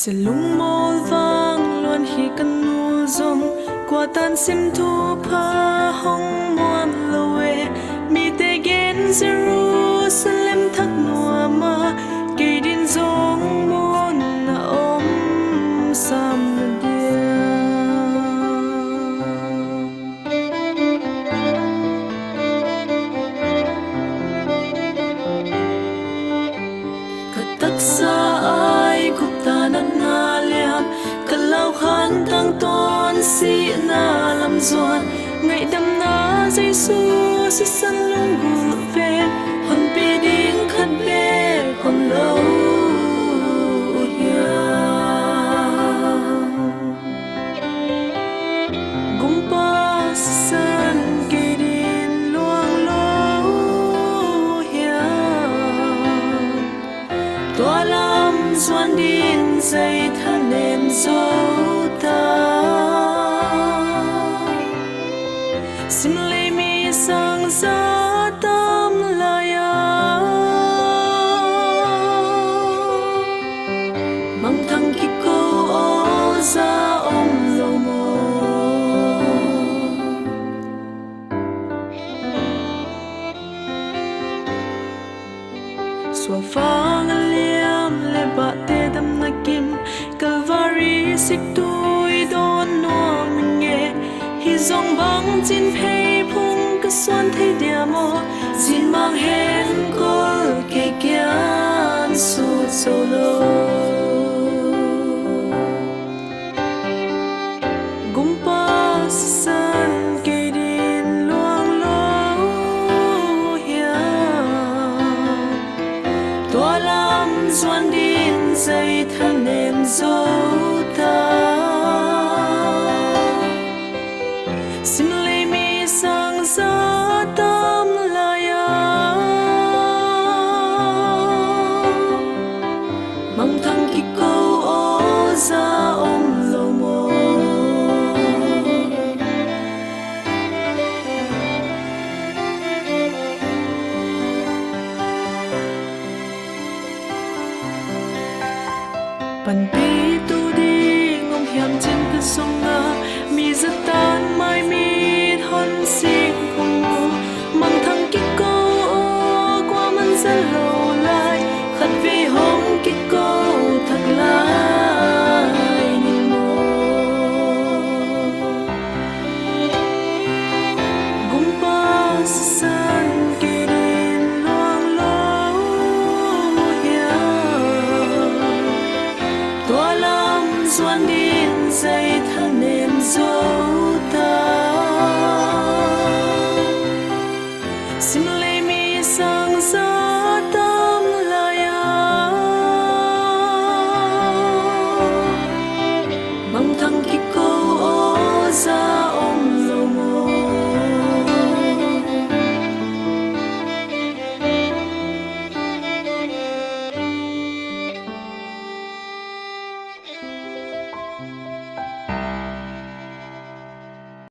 sẽ lung mô vang luôn khi cần mùa rong qua tan sim thu pha hong muam loe mi te gen Jerusalem thắc nua ma kỳ din rong muôn na om sam dia katak sa ai kup ta na liam kalau khan tang ton si na lam zuan ngày đâm na Giêsu si san lung gu ve hon pi ding khat be hon lo ya gum pa si san ke din luang lo ya tua lam zuan din dây than nem zo sim le mi sang za tam la ya mang thang ki ko o za om lo mo swa fang liam le ba te dam na kim Calvary sik tui don no mình nghe hi zong bang chin phei phung ka suan thei dia mo zin mang hen kol ke kyan su solo gumpa san ke din luang lo ya tua lam zuan din dây than nem zo ta sim le mi sang za tam la ya mang thang ki ko o za om lo mo pan pi tu đi ngom hiam trên cái sông nga mi rất tan mai mi hon sinh không ngô mang thang ki cô qua man rất lâu lại khát vì hong ki cô thật lại nhìn mô gum pa san ke din luang lo ya tua lam zuan din dây than nem zo ta sim